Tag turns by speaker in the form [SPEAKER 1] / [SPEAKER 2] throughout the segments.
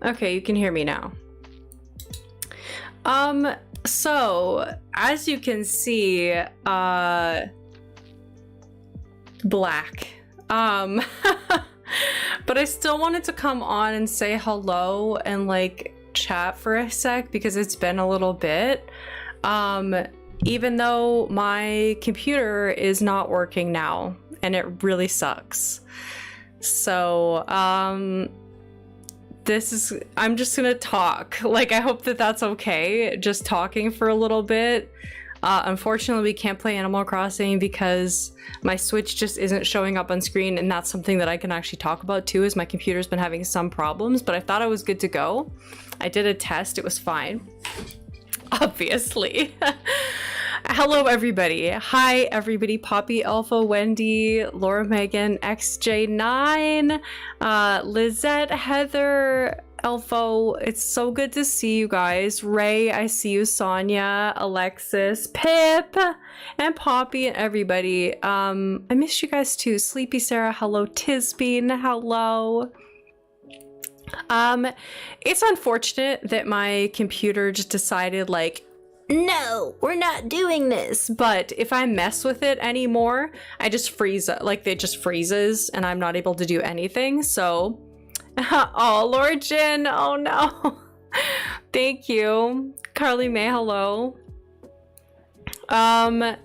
[SPEAKER 1] Okay, you can hear me now. So as you can see, black. But I still wanted to come on and say hello and like chat for a sec because it's been a little bit. Even though my computer is not working now and it really sucks. So, I'm just gonna talk. Like, I hope that that's okay, just talking for a little bit. Unfortunately, we can't play Animal Crossing because my Switch just isn't showing up on screen, and that's something that I can actually talk about too, is my computer's been having some problems, but I thought I was good to go. I did a test, it was fine. Obviously. Hello everybody. Hi everybody. Poppy, Alpha, Wendy, Laura, Megan, XJ9, Lizette, Heather, Elfo. It's so good to see you guys. Ray, I see you. Sonia, Alexis, Pip, and Poppy, and everybody. I miss you guys too. Sleepy Sarah, hello. Tisbean, hello. It's unfortunate that my computer just decided like, no, we're not doing this. But if I mess with it anymore, I just freeze, like it just freezes and I'm not able to do anything. So, oh, Lord Jin, oh no. Thank you. Carly May, hello. I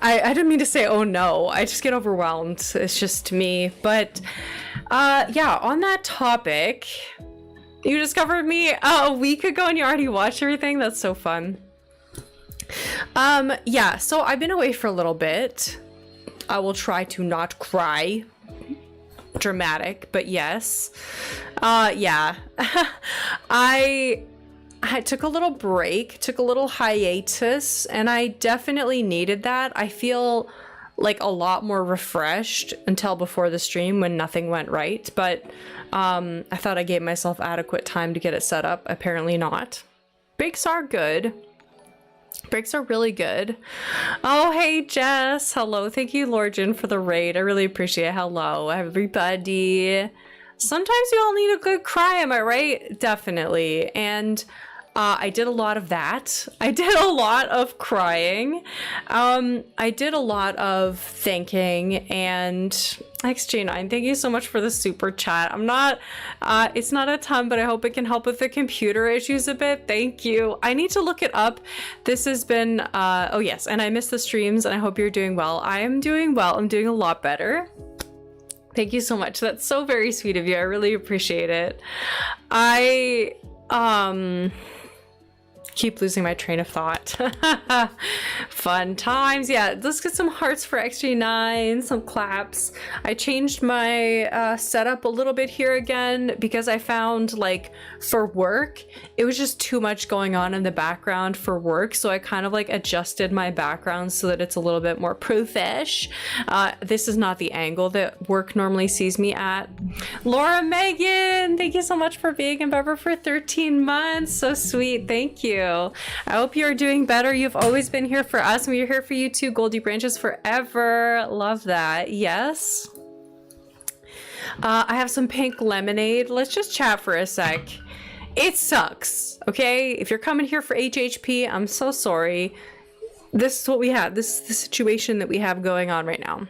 [SPEAKER 1] didn't mean to say, oh no, I just get overwhelmed. It's just me. But, yeah, on that topic, you discovered me a week ago and you already watched everything? That's so fun. Yeah, so I've been away for a little bit. I will try to not cry. Dramatic, but yes. Yeah. I took a little break, took a little hiatus, and I definitely needed that. I feel like a lot more refreshed until before the stream when nothing went right, but I thought I gave myself adequate time to get it set up. Apparently not. Breaks are good. Breaks are really good. Oh, hey, Jess. Hello. Thank you, Lorjan, for the raid. I really appreciate it. Hello, everybody. Sometimes you all need a good cry, am I right? Definitely. And I did a lot of that. I did a lot of crying. I did a lot of thinking, and XJ9, thank you so much for the super chat. I'm not, it's not a ton, but I hope it can help with the computer issues a bit. Thank you. I need to look it up. This has been, oh yes, and I missed the streams, and I hope you're doing well. I am doing well. I'm doing a lot better. Thank you so much. That's so very sweet of you. I really appreciate it. I, keep losing my train of thought. Fun times. Yeah, let's get some hearts for XG9, some claps. I changed my setup a little bit here again because I found like for work, it was just too much going on in the background for work. So I kind of like adjusted my background so that it's a little bit more proof-ish. This is not the angle that work normally sees me at. Laura Megan, thank you so much for being in Bever for 13 months. So sweet. Thank you. I hope you're doing better. You've always been here for us, and we're here for you too. Goldie Branches forever. Love that. Yes. I have some pink lemonade. Let's just chat for a sec. It sucks, okay? If you're coming here for HHP, I'm so sorry. This is what we have. This is the situation that we have going on right now.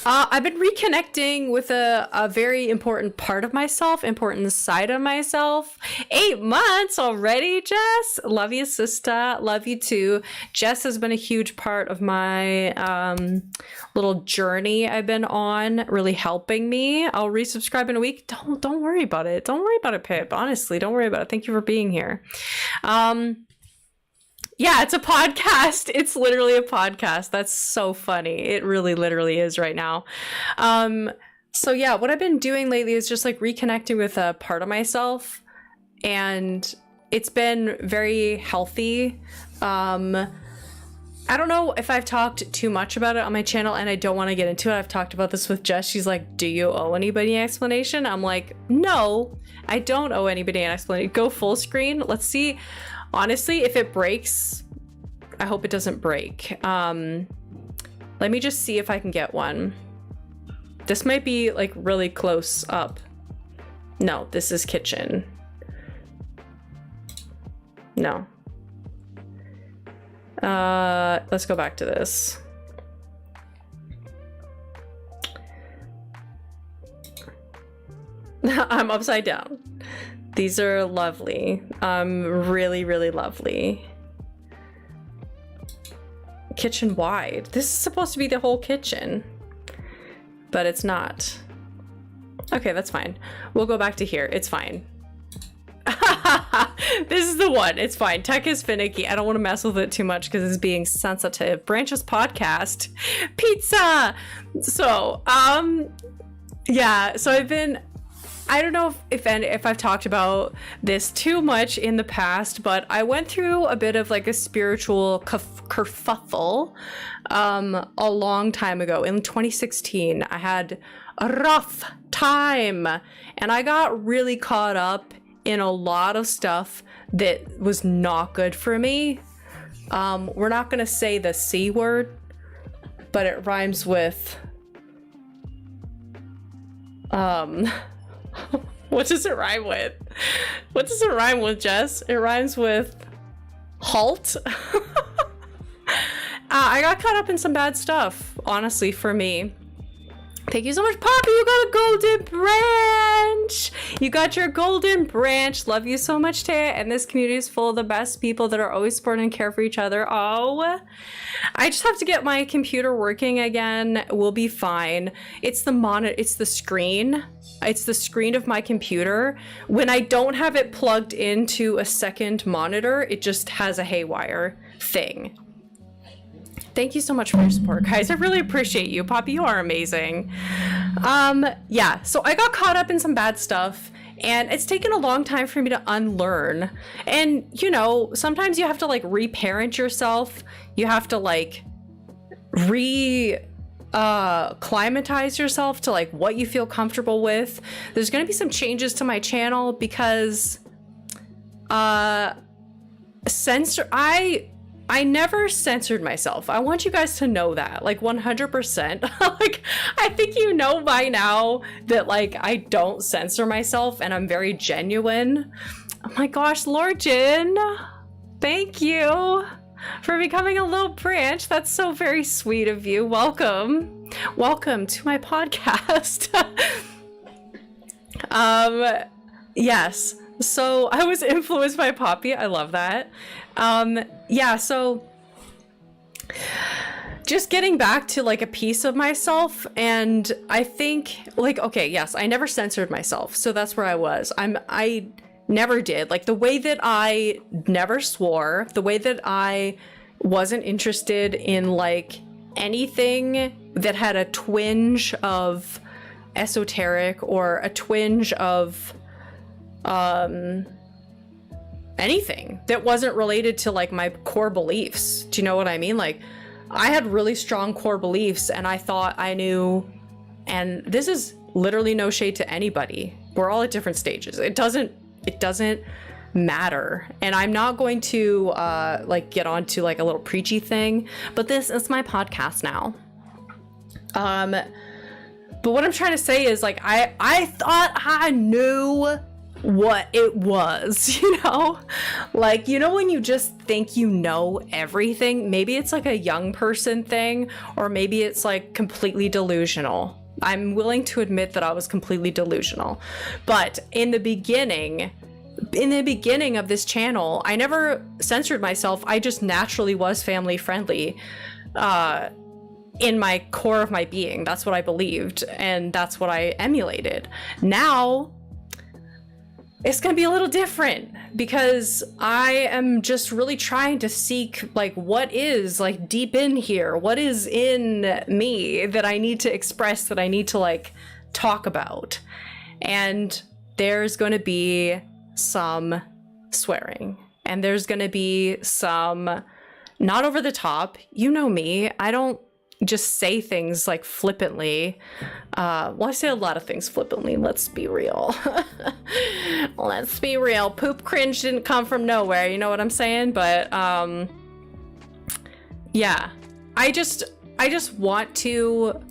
[SPEAKER 1] I've been reconnecting with a very important part of myself, important side of myself. 8 months already, Jess. Love you, sister. Love you too. Jess has been a huge part of my little journey I've been on, really helping me. I'll resubscribe in a week. Don't worry about it. Don't worry about it, Pip. Honestly, don't worry about it. Thank you for being here. Yeah, it's a podcast. It's literally a podcast. That's so funny. It really literally is right now. So yeah, what I've been doing lately is just like reconnecting with a part of myself, and it's been very healthy. I don't know if I've talked too much about it on my channel, and I don't want to get into it. I've talked about this with Jess. She's like, do you owe anybody an explanation? I'm like, no, I don't owe anybody an explanation. Go full screen. Let's see. Honestly, if it breaks, I hope it doesn't break. Let me just see if I can get one. This might be like really close up. No, this is kitchen. No. Let's go back to this. I'm upside down. These are lovely. Really, really lovely. Kitchen wide. This is supposed to be the whole kitchen, but it's not. Okay, that's fine. We'll go back to here. It's fine. This is the one. It's fine. Tech is finicky. I don't want to mess with it too much because it's being sensitive. Branches podcast. Pizza. So, yeah. So I've been, I don't know if I've talked about this too much in the past, but I went through a bit of like a spiritual kerfuffle a long time ago. In 2016, I had a rough time and I got really caught up in a lot of stuff that was not good for me. We're not gonna say the C word, but it rhymes with what does it rhyme with? What does it rhyme with, Jess? It rhymes with halt. I got caught up in some bad stuff, honestly, for me. Thank you so much, Poppy. You got a golden branch. You got your golden branch. Love you so much, Tayah. And this community is full of the best people that are always supporting and care for each other. Oh, I just have to get my computer working again. We'll be fine. It's the monitor. It's the screen. It's the screen of my computer. When I don't have it plugged into a second monitor, it just has a haywire thing. Thank you so much for your support, guys. I really appreciate you. Poppy, you are amazing. Yeah, so I got caught up in some bad stuff and it's taken a long time for me to unlearn. And, you know, sometimes you have to like reparent yourself. You have to like acclimatize yourself to like what you feel comfortable with. There's going to be some changes to my channel because I never censored myself. I want you guys to know that, like 100%. Like, I think you know by now that like I don't censor myself and I'm very genuine. Oh my gosh, Lord Jin, thank you for becoming a little branch. That's so very sweet of you. Welcome. Welcome to my podcast. Yes. So I was influenced by Poppy. I love that. Yeah, so just getting back to like a piece of myself, and I think like, okay, yes, I never censored myself. So that's where I was. I never did. Like the way that I never swore, the way that I wasn't interested in like anything that had a twinge of esoteric or a twinge of anything that wasn't related to like my core beliefs. Do you know what I mean? Like I had really strong core beliefs and I thought I knew, and this is literally no shade to anybody. We're all at different stages. It doesn't matter. And I'm not going to like get onto like a little preachy thing, but this is my podcast now. But what I'm trying to say is like I thought I knew what it was, you know? Like, you know when you just think you know everything? Maybe it's like a young person thing, or maybe it's like completely delusional. I'm willing to admit that I was completely delusional. But in the beginning of this channel, I never censored myself. I just naturally was family friendly in my core of my being. That's what I believed, and that's what I emulated. Now it's gonna be a little different because I am just really trying to seek like what is like deep in here, what is in me that I need to express, that I need to like talk about. And there's going to be some swearing, and there's going to be some not over the top. You know me, I don't just say things like flippantly. Well, I say a lot of things flippantly, let's be real. Let's be real. Poop cringe didn't come from nowhere, you know what I'm saying? But yeah, I just want to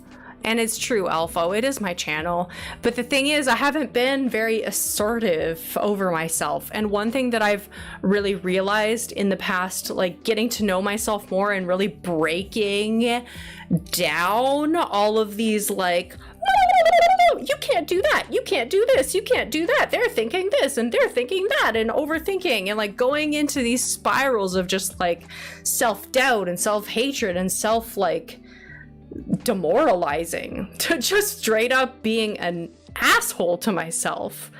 [SPEAKER 1] And it's true, Alpha, it is my channel. But the thing is, I haven't been very assertive over myself. And one thing that I've really realized in the past, like getting to know myself more and really breaking down all of these like, no, you can't do that, you can't do this, you can't do that, they're thinking this and they're thinking that, and overthinking, and like going into these spirals of just like self-doubt and self-hatred and self like demoralizing, to just straight up being an asshole to myself.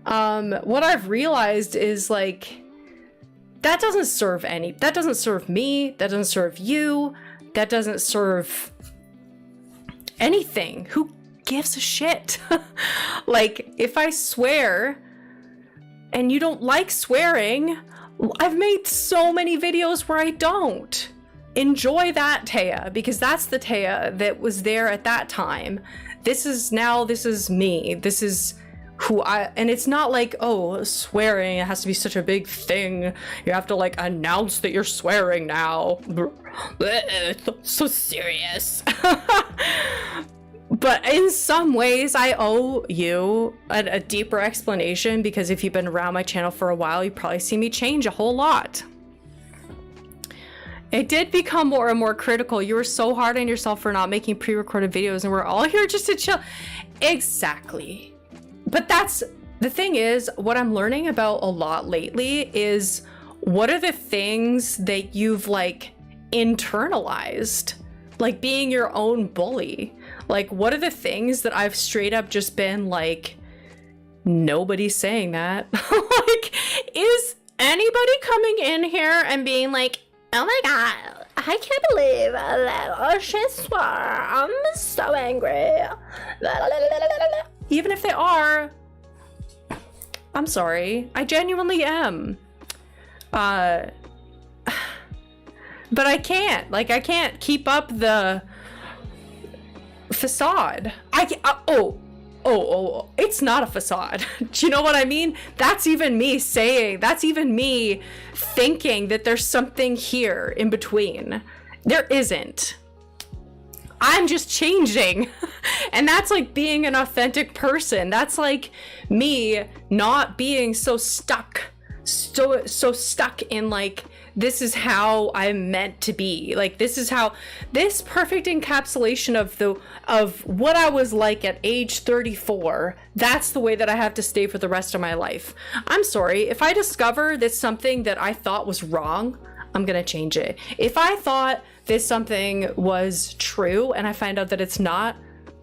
[SPEAKER 1] What I've realized is like, that doesn't serve me, that doesn't serve you, that doesn't serve anything. Who gives a shit? Like, if I swear and you don't like swearing, I've made so many videos where I don't. Enjoy that Tayah, because that's the Tayah that was there at that time. This is me. This is who I, and it's not like, oh, swearing, it has to be such a big thing. You have to like announce that you're swearing now. It's so serious. But in some ways, I owe you a deeper explanation, because if you've been around my channel for a while, you probably see me change a whole lot. It did become more and more critical. You were so hard on yourself for not making pre-recorded videos, and we're all here just to chill. Exactly. But that's the thing is, what I'm learning about a lot lately is, what are the things that you've like internalized? Like being your own bully. Like, what are the things that I've straight up just been like, nobody's saying that. Like, is anybody coming in here and being like, oh my god, I can't believe that she swore, I'm so angry. Even if they are, I'm sorry, I genuinely am. But I can't, like, I can't keep up the facade. It's not a facade. Do you know what I mean? That's even me thinking that there's something here in between. There isn't. I'm just changing. And that's like being an authentic person. That's like me not being so stuck in like, this is how I'm meant to be. Like, this is how, this perfect encapsulation of what I was like at age 34, that's the way that I have to stay for the rest of my life. I'm sorry, if I discover that something that I thought was wrong, I'm gonna change it. If I thought that something was true and I find out that it's not,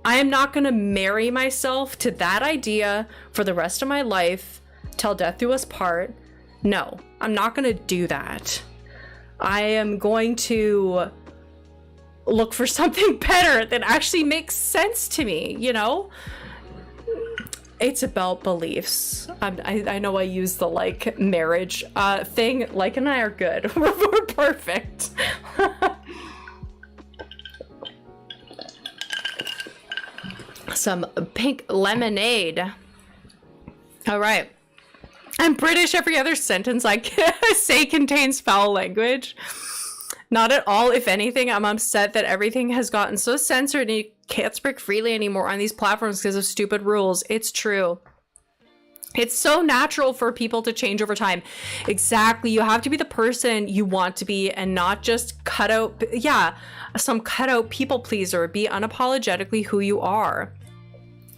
[SPEAKER 1] I am not gonna marry myself to that idea for the rest of my life, till death do us part. No, I'm not gonna do that. I am going to look for something better that actually makes sense to me, you know? It's about beliefs. I know I use the like marriage thing. Like and I are good. We're perfect. Some pink lemonade. All right. I'm British. Every other sentence I say contains foul language. Not at all. If anything, I'm upset that everything has gotten so censored and you can't speak freely anymore on these platforms because of stupid rules. It's true. It's so natural for people to change over time. Exactly. You have to be the person you want to be and not just cut out, some cut out people pleaser. Be unapologetically who you are.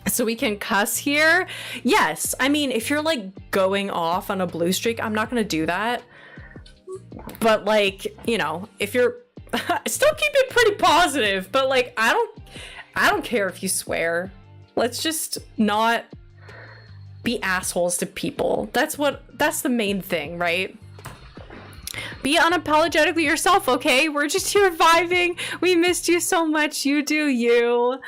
[SPEAKER 1] So we can cuss here? Yes. I mean, if you're like going off on a blue streak, I'm not gonna do that. But like, you know, if you're still keep it pretty positive, but like I don't care if you swear. Let's just not be assholes to people. That's the main thing, right? Be unapologetically yourself, okay? We're just here vibing. We missed you so much. You do you.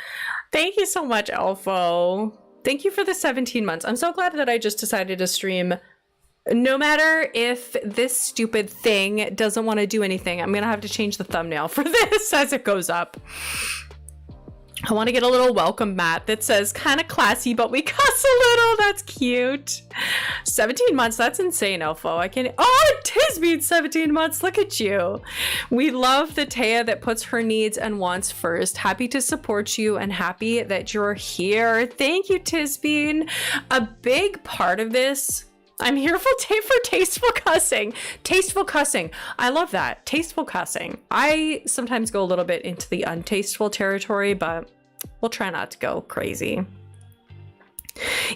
[SPEAKER 1] Thank you so much, Elfo. Thank you for the 17 months. I'm so glad that I just decided to stream. No matter if this stupid thing doesn't want to do anything, I'm gonna have to change the thumbnail for this as it goes up. I want to get a little welcome mat that says kind of classy, but we cuss a little. That's cute. 17 months. That's insane, Elfo. I can't. Oh, it is been 17 months. Look at you. We love the Tayah that puts her needs and wants first. Happy to support you and happy that you're here. Thank you, Tisbean. A big part of this. I'm here for tasteful cussing. Tasteful cussing. I love that. Tasteful cussing. I sometimes go a little bit into the untasteful territory, but we'll try not to go crazy.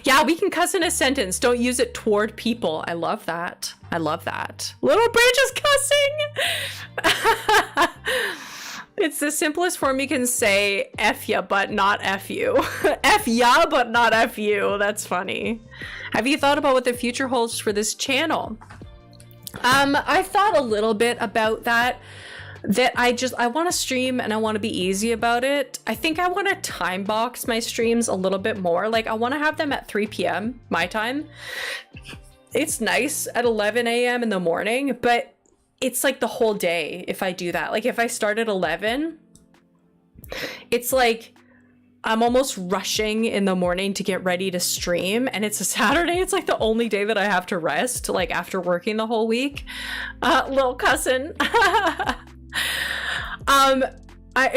[SPEAKER 1] Yeah, we can cuss in a sentence. Don't use it toward people. I love that. I love that. Little Branch is cussing. It's the simplest form you can say F ya, but not F you. F ya, but not F you. That's funny. Have you thought about what the future holds for this channel? I thought a little bit about that I want to stream and I want to be easy about it. I think I want to time box my streams a little bit more. Like I want to have them at 3 p.m. my time. It's nice at 11 a.m. in the morning, but it's like the whole day if I do that. Like if I start at 11, it's like I'm almost rushing in the morning to get ready to stream, and it's a Saturday. It's like the only day that I have to rest, like after working the whole week. Little cousin. I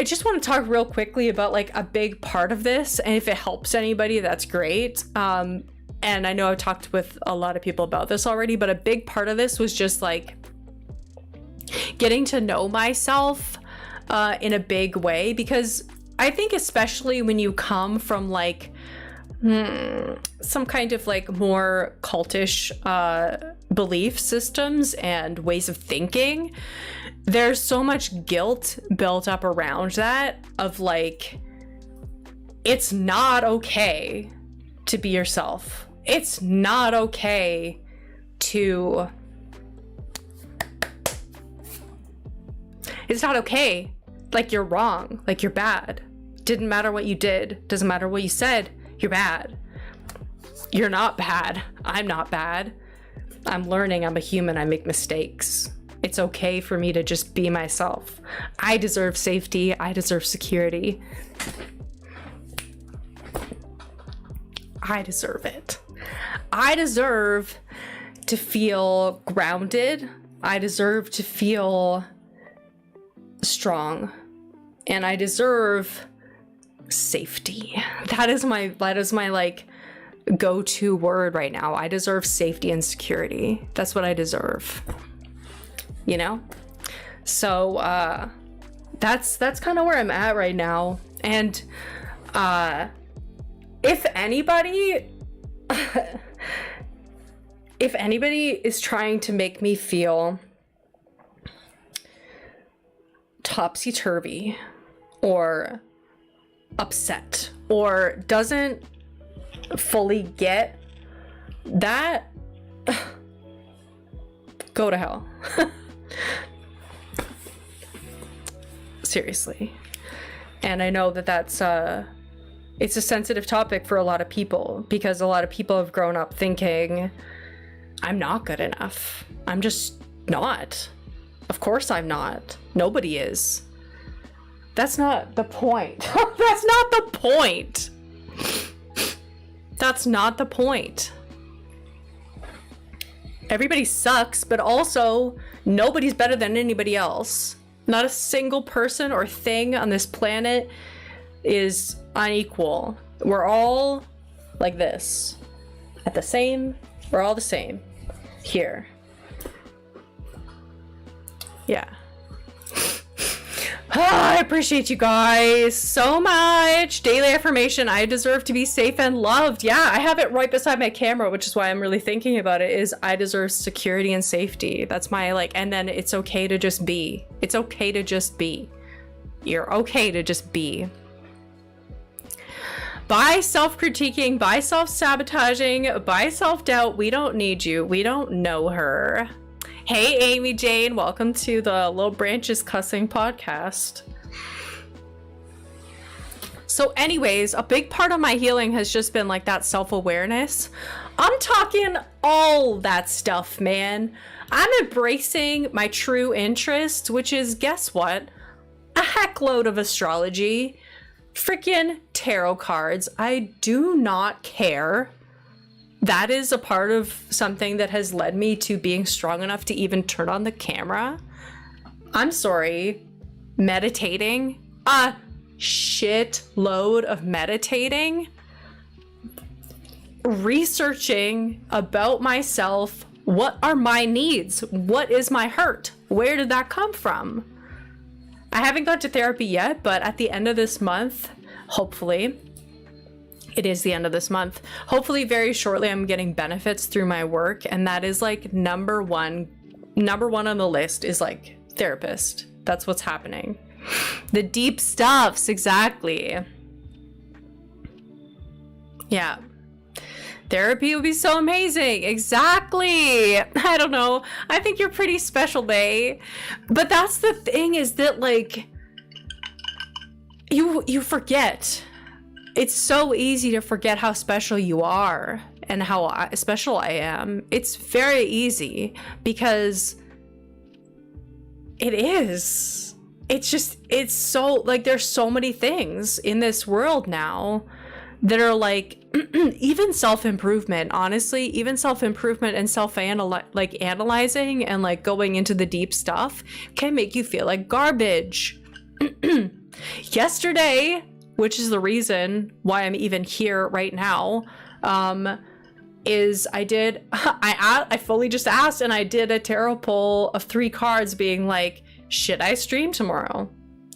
[SPEAKER 1] just want to talk real quickly about like a big part of this, and if it helps anybody, that's great. And I know I've talked with a lot of people about this already, but a big part of this was just like getting to know myself in a big way, because I think especially when you come from like some kind of like more cultish belief systems and ways of thinking, there's so much guilt built up around that of like, it's not okay to be yourself. It's not okay to... It's not okay. Like you're wrong. Like you're bad. Didn't matter what you did. Doesn't matter what you said. You're bad. You're not bad. I'm not bad. I'm learning. I'm a human. I make mistakes. It's okay for me to just be myself. I deserve safety. I deserve security. I deserve it. I deserve to feel grounded. I deserve to feel strong. And I deserve safety. That is my like go-to word right now. I deserve safety and security. That's what I deserve. You know? So that's kind of where I'm at right now. And if anybody is trying to make me feel topsy-turvy or upset or doesn't fully get that, go to hell. Seriously. And I know that that's it's a sensitive topic for a lot of people, because a lot of people have grown up thinking, I'm not good enough. I'm just not. Of course I'm not. Nobody is. That's not the point. That's not the point. That's not the point. Everybody sucks, but also nobody's better than anybody else. Not a single person or thing on this planet is unequal. We're all like this. We're all the same. Here. Yeah. I appreciate you guys so much. Daily affirmation: I deserve to be safe and loved. Yeah, I have it right beside my camera, which is why I'm really thinking about it, is I deserve security and safety. That's my like, and then it's okay to just be. It's okay to just be. You're okay to just be. By self-critiquing, by self-sabotaging, by self-doubt, we don't need you. We don't know her. Hey, Amy Jane, welcome to the Little Branches Cussing podcast. So anyways, a big part of my healing has just been like that self-awareness. I'm talking all that stuff, man. I'm embracing my true interest, which is, guess what? A heckload of astrology, freaking tarot cards. I do not care. That is a part of something that has led me to being strong enough to even turn on the camera. I'm sorry. Meditating? A shitload of meditating. Researching about myself. What are my needs? What is my hurt? Where did that come from? I haven't got to therapy yet, but at the end of this month, hopefully, it is the end of this month. Hopefully very shortly I'm getting benefits through my work, and that is like number one on the list is like therapist. That's what's happening. The deep stuffs, exactly. Yeah. Therapy would be so amazing. Exactly. I don't know. I think you're pretty special, Bay. But that's the thing, is that like you forget. It's so easy to forget how special you are and how special I am. It's very easy because it is. It's so like there's so many things in this world now that are like even self-improvement, honestly, even self-improvement and analyzing and like going into the deep stuff can make you feel like garbage. Yesterday, which is the reason why I'm even here right now, is I fully just asked, and I did a tarot pull of 3 cards being like, should I stream tomorrow?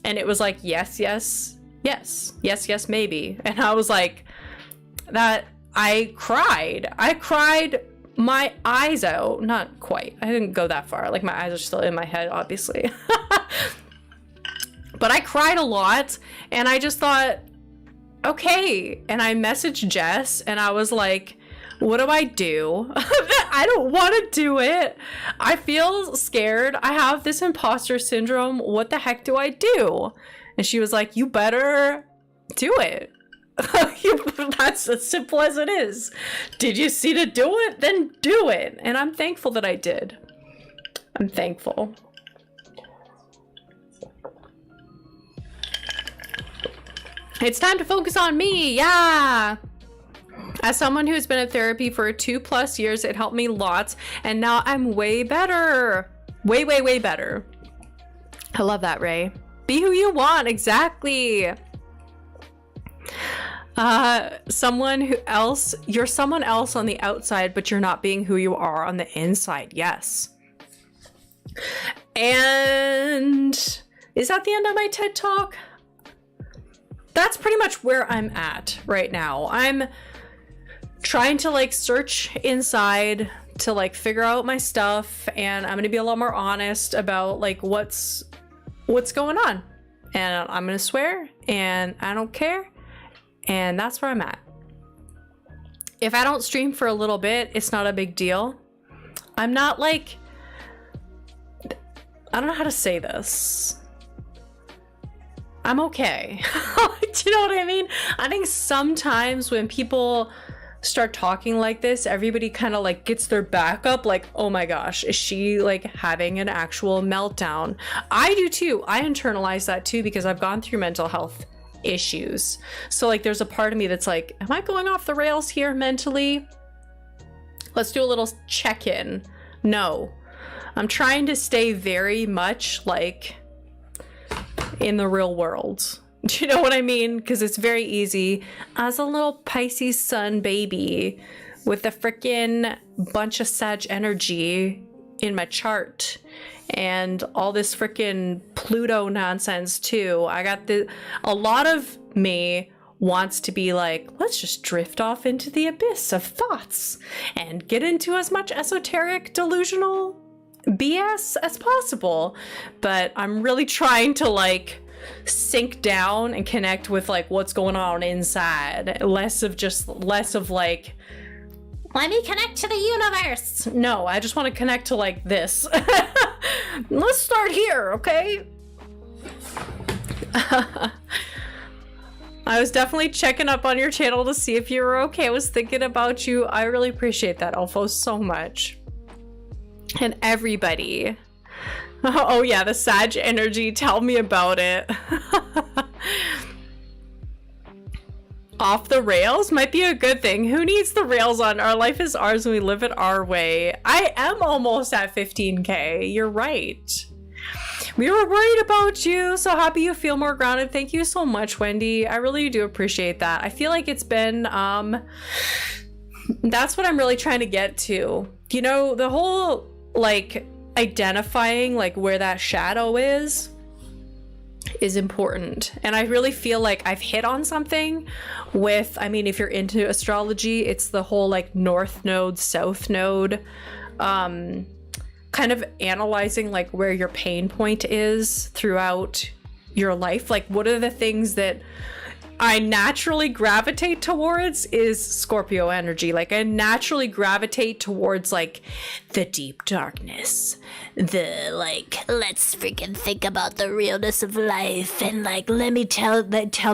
[SPEAKER 1] And it was like, yes, maybe. And I was like, that I cried my eyes out. Not quite. I didn't go that far. Like my eyes are still in my head, obviously. But I cried a lot, and I just thought, okay. And I messaged Jess, and I was like, what do I do? I don't want to do it. I feel scared. I have this imposter syndrome. What the heck do I do? And she was like, you better do it. That's as simple as it is. Did you see to do it? Then do it. And I'm thankful that I did. I'm thankful. It's time to focus on me. Yeah. As someone who's been in therapy for 2+ years, it helped me lots. And now I'm way better. Way better. I love that, Ray. Be who you want. Exactly. You're someone else on the outside, but you're not being who you are on the inside. Yes. And is that the end of my TED Talk? That's pretty much where I'm at right now. I'm trying to like search inside to like figure out my stuff, and I'm gonna be a lot more honest about like what's going on. And I'm gonna swear, and I don't care. And that's where I'm at. If I don't stream for a little bit, it's not a big deal. I'm not like, I don't know how to say this. I'm okay. Do you know what I mean? I think sometimes when people start talking like this, everybody kind of like gets their back up, like, oh my gosh, is she like having an actual meltdown? I do too. I internalize that too because I've gone through mental health issues. So like there's a part of me that's like, am I going off the rails here mentally? Let's do a little check-in. No. I'm trying to stay very much like in the real world. Do you know what I mean? Because it's very easy as a little Pisces sun baby with a freaking bunch of Sag energy in my chart and all this freaking Pluto nonsense too. A lot of me wants to be like, let's just drift off into the abyss of thoughts and get into as much esoteric delusional BS as possible. But I'm really trying to like sink down and connect with like what's going on inside, less of like, let me connect to the universe. No, I just want to connect to like this. Let's start here, okay? I was definitely checking up on your channel to see if you were okay. I was thinking about you. I really appreciate that, Alfo, so much. And everybody. Oh yeah, the Sag energy, tell me about it. off the rails might be a good thing. Who needs the rails on? Our life is ours and we live it our way. I am almost at 15K. You're right. We were worried about you. So happy you feel more grounded. Thank you so much, Wendy. I really do appreciate that. I feel like it's been, that's what I'm really trying to get to. You know, the whole, like, identifying, like, where that shadow is important. And I really feel like I've hit on something with, I mean, if you're into astrology, it's the whole, like, north node, south node, kind of analyzing, like, where your pain point is throughout your life. Like, what are the things that I naturally gravitate towards is Scorpio energy. Like, I naturally gravitate towards, like, the deep darkness, the, like, let's freaking think about the realness of life, and, like, let me tell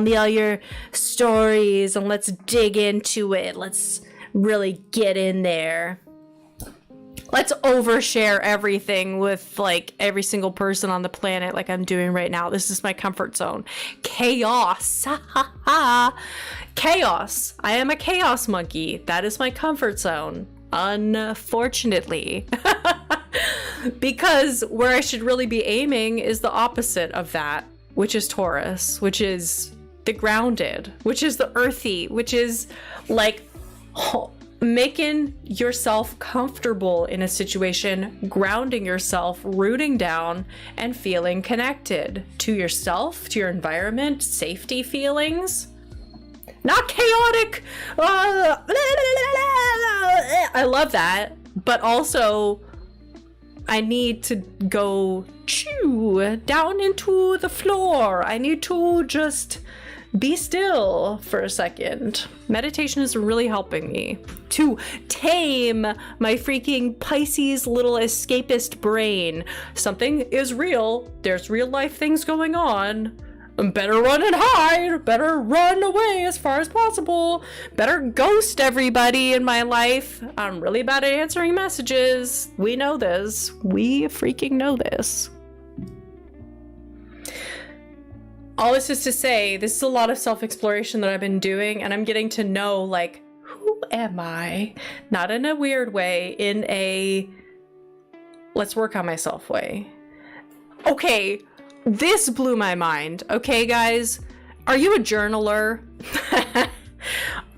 [SPEAKER 1] me all your stories, and let's dig into it. Let's really get in there. Let's overshare everything with, like, every single person on the planet, like I'm doing right now. This is my comfort zone. Chaos. Chaos. I am a chaos monkey. That is my comfort zone. Unfortunately. Because where I should really be aiming is the opposite of that, which is Taurus, which is the grounded, which is the earthy, which is, like, making yourself comfortable in a situation, grounding yourself, rooting down, and feeling connected to yourself, to your environment, safety feelings. Not chaotic. I love that, but also I need to go down into the floor. I need to just be still for a second. Meditation is really helping me to tame my freaking Pisces little escapist brain. Something is real. There's real life things going on. Better run and hide. Better run away as far as possible. Better ghost everybody in my life. I'm really bad at answering messages. We know this. We freaking know this. All this is to say, this is a lot of self-exploration that I've been doing, and I'm getting to know, like, who am I? Not in a weird way, in a let's work on myself way. Okay, this blew my mind. Okay, guys, are you a journaler?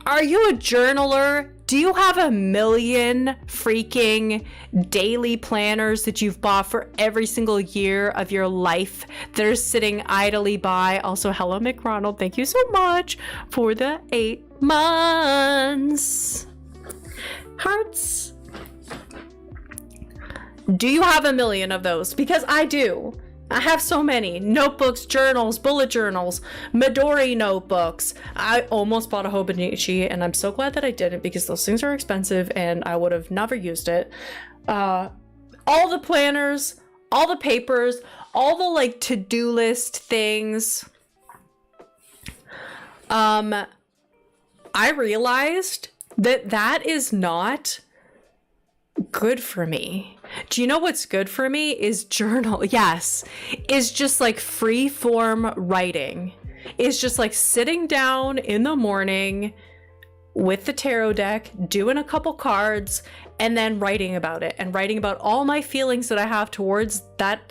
[SPEAKER 1] Are you a journaler? Do you have 1,000,000 freaking daily planners that you've bought for every single year of your life that are sitting idly by? Also, hello, McRonald. Thank you so much for the 8 months. Hearts. Do you have 1,000,000 of those? Because I do. I have so many notebooks, journals, bullet journals, Midori notebooks. I almost bought a Hobonichi, and I'm so glad that I didn't, because those things are expensive and I would have never used it. All the planners, all the papers, all the, like, to-do list things. I realized that that is not good for me. Do you know what's good for me is journal? Yes, is just like free form writing. Is just like sitting down in the morning with the tarot deck, doing a couple cards, and then writing about it, and writing about all my feelings that I have towards that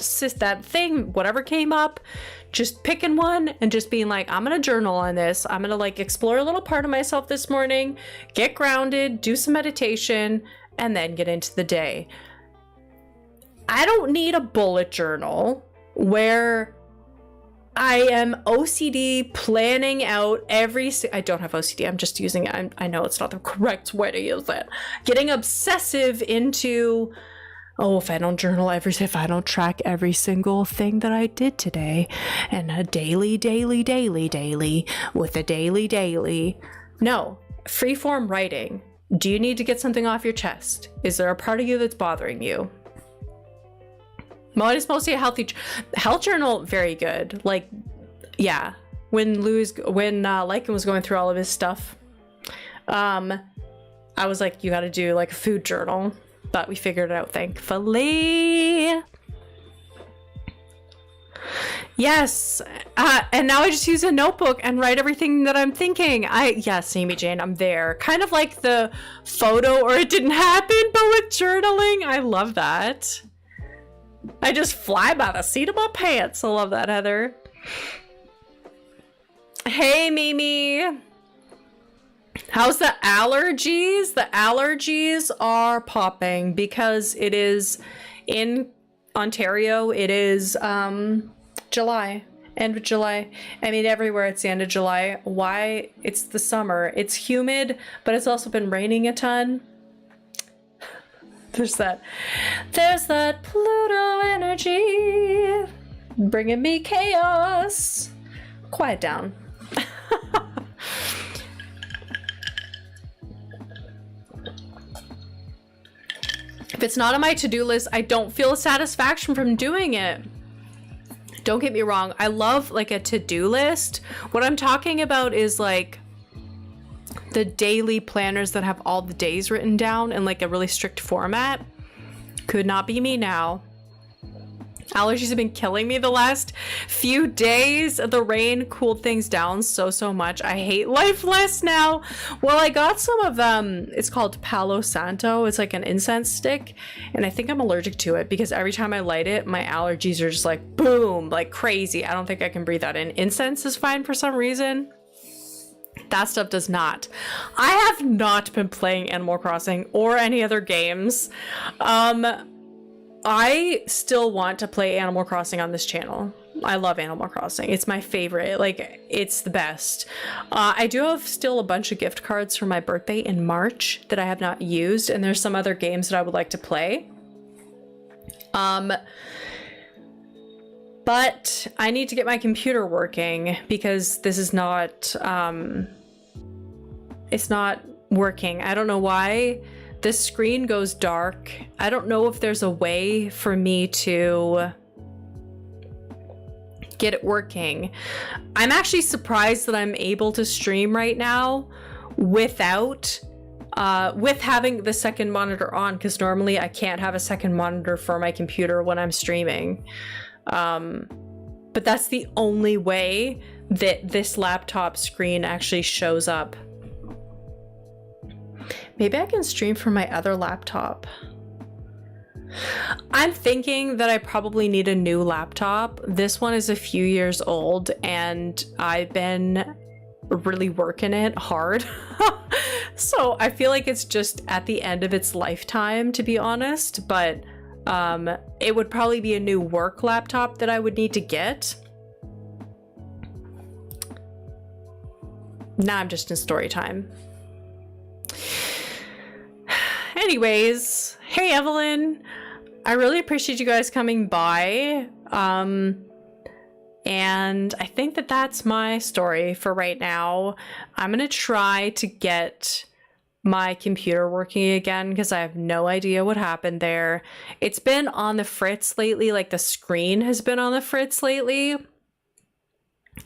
[SPEAKER 1] thing, whatever came up. Just picking one and just being like, I'm gonna journal on this. I'm gonna, like, explore a little part of myself this morning, get grounded, do some meditation, and then get into the day. I don't need a bullet journal where I am OCD planning out I don't have OCD, I'm just using it. I know it's not the correct way to use it. Getting obsessive into, if I don't journal if I don't track every single thing that I did today, and a daily with a daily. No, freeform writing. Do you need to get something off your chest? Is there a part of you that's bothering you? Mine is mostly a health journal. Very good. Like, yeah. When Lycan was going through all of his stuff, I was like, you got to do like a food journal, but we figured it out, thankfully. Yes. And now I just use a notebook and write everything that I'm thinking. Yes, Amy Jane, I'm there. Kind of like the photo or it didn't happen, but with journaling. I love that. I just fly by the seat of my pants. I love that, Heather. Hey, Mimi. How's the allergies? The allergies are popping because it is in Ontario. It is July, end of July. I mean, everywhere it's the end of July. Why? It's the summer. It's humid, but it's also been raining a ton. There's that Pluto energy bringing me chaos. Quiet down. If it's not on my to-do list, I don't feel a satisfaction from doing it. Don't get me wrong. I love like a to-do list. What I'm talking about is like the daily planners that have all the days written down in like a really strict format. Could not be me now. Allergies have been killing me the last few days. The rain cooled things down so much. I hate life less now. Well, I got some of it's called Palo Santo. It's like an incense stick, and I think I'm allergic to it because every time I light it, my allergies are just like boom, like crazy. I don't think I can breathe that in. Incense is fine for some reason. That stuff does not. I have not been playing Animal Crossing or any other games. I still want to play Animal Crossing on this channel. I love Animal Crossing. It's my favorite. Like, it's the best. I do have still a bunch of gift cards for my birthday in March that I have not used, and there's some other games that I would like to play. But I need to get my computer working because this is not, it's not working. I don't know why. This screen goes dark. I don't know if there's a way for me to get it working. I'm actually surprised that I'm able to stream right now without with having the second monitor on, because normally I can't have a second monitor for my computer when I'm streaming. But that's the only way that this laptop screen actually shows up. Maybe I can stream from my other laptop. I'm thinking that I probably need a new laptop. This one is a few years old and I've been really working it hard. So I feel like it's just at the end of its lifetime, to be honest, but it would probably be a new work laptop that I would need to get. Now I'm just in story time. Anyways, hey Evelyn, I really appreciate you guys coming by. And I think that that's my story for right now. I'm gonna try to get my computer working again because I have no idea what happened there. It's been on the fritz lately, like the screen has been on the fritz lately.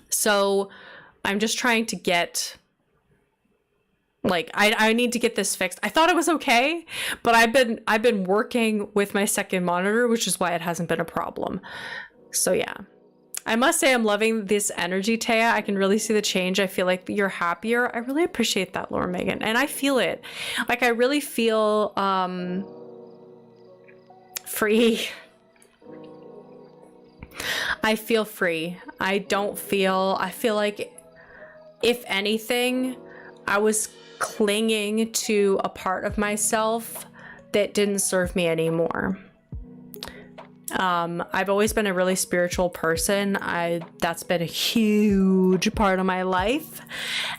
[SPEAKER 1] So I'm just trying to get, like, I need to get this fixed. I thought it was okay, but I've been working with my second monitor, which is why it hasn't been a problem. So yeah. I must say I'm loving this energy, Tayah. I can really see the change. I feel like you're happier. I really appreciate that, Laura Megan. And I feel it. Like, I really feel free. I feel free. I feel like, if anything, I was clinging to a part of myself that didn't serve me anymore. I've always been a really spiritual person. That's been a huge part of my life,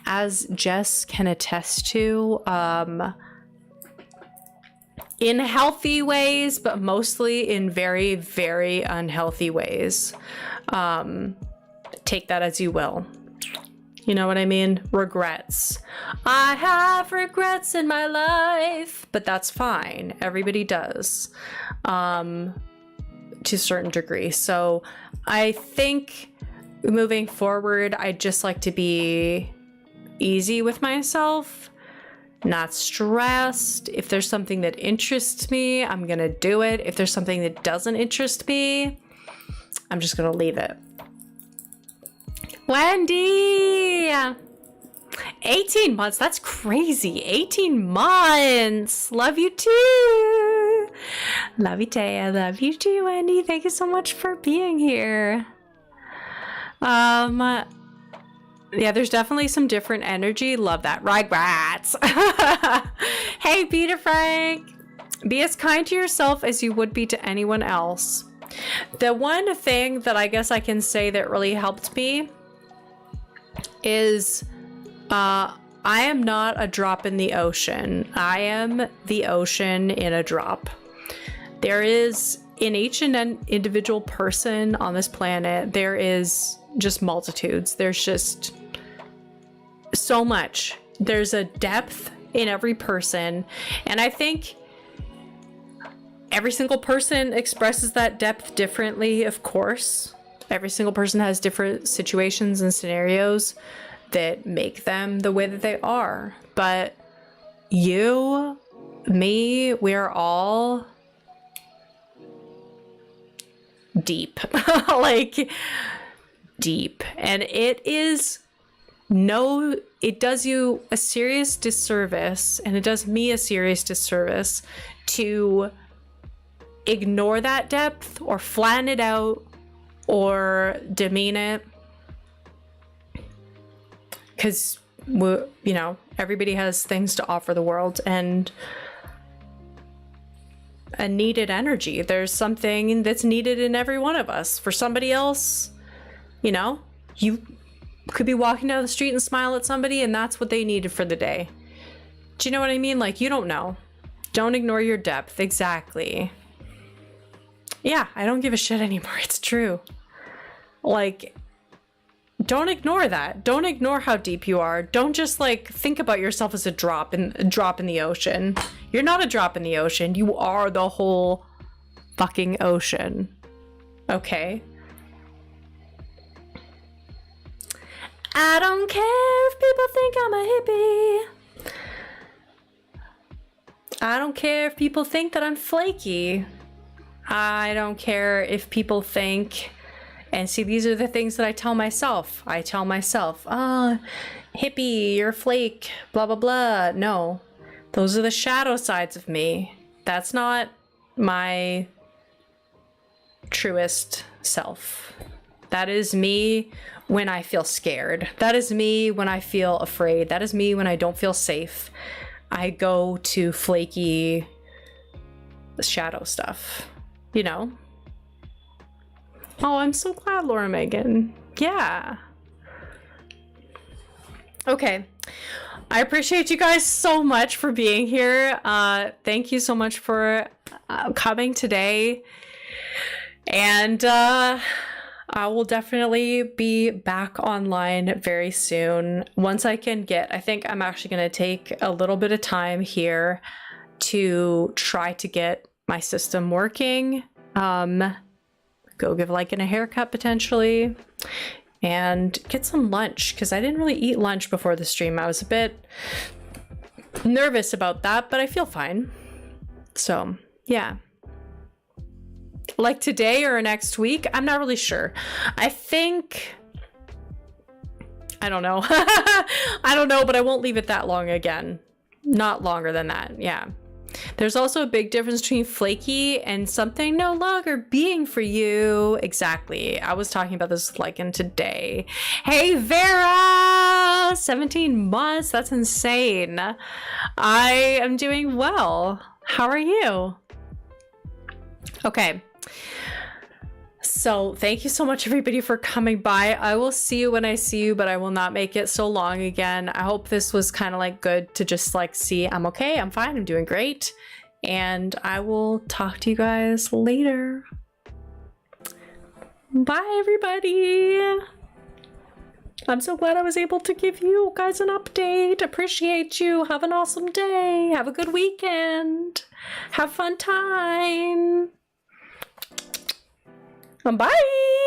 [SPEAKER 1] as Jess can attest to, in healthy ways, but mostly in very, very unhealthy ways. Take that as you will. You know what I mean? Regrets. I have regrets in my life, but that's fine. Everybody does. To a certain degree. So I think moving forward, I'd just like to be easy with myself, not stressed. If there's something that interests me, I'm gonna do it. If there's something that doesn't interest me, I'm just gonna leave it. Wendy! 18 months, that's crazy. 18 months. Love you too. Love you, Tayah. Love you too, Wendy. Thank you so much for being here. Yeah, there's definitely some different energy. Love that. Regrets. Hey, Peter Frank. Be as kind to yourself as you would be to anyone else. The one thing that I guess I can say that really helped me is I am not a drop in the ocean. I am the ocean in a drop. There is, in each and individual person on this planet, there is just multitudes. There's just so much. There's a depth in every person. And I think every single person expresses that depth differently, of course. Every single person has different situations and scenarios that make them the way that they are. But you, me, we're all deep. Like, deep. And it does you a serious disservice, and it does me a serious disservice to ignore that depth or flatten it out or demean it, because everybody has things to offer the world and a needed energy. There's something that's needed in every one of us. For somebody else, you could be walking down the street and smile at somebody and that's what they needed for the day. Do you know what I mean? Like, you don't know. Don't ignore your depth. Exactly. Yeah, I don't give a shit anymore. It's true. Like, don't ignore that. Don't ignore how deep you are. Don't just think about yourself as a drop in the ocean. You're not a drop in the ocean. You are the whole fucking ocean. Okay? I don't care if people think I'm a hippie. I don't care if people think that I'm flaky. I don't care if people think, and see, these are the things that I tell myself. I tell myself, hippie, you're a flake, blah, blah, blah. No, those are the shadow sides of me. That's not my truest self. That is me when I feel scared. That is me when I feel afraid. That is me when I don't feel safe. I go to flaky shadow stuff, Oh, I'm so glad, Laura Megan. Yeah. Okay. I appreciate you guys so much for being here. Thank you so much for coming today. And I will definitely be back online very soon. Once I can I think I'm actually going to take a little bit of time here to try to get my system working. Go give a haircut potentially, and get some lunch, because I didn't really eat lunch before the stream. I was a bit nervous about that, but I feel fine. So yeah, today or next week, I'm not really sure. I don't know. I don't know, but I won't leave it that long again. Not longer than that. Yeah. There's also a big difference between flaky and something no longer being for you. Exactly. I was talking about this in today. Hey, Vera! 17 months. That's insane. I am doing well. How are you? Okay. So thank you so much, everybody, for coming by. I will see you when I see you, but I will not make it so long again. I hope this was kind of good to just see I'm okay, I'm fine, I'm doing great. And I will talk to you guys later. Bye, everybody. I'm so glad I was able to give you guys an update. Appreciate you. Have an awesome day. Have a good weekend. Have fun time. Bye.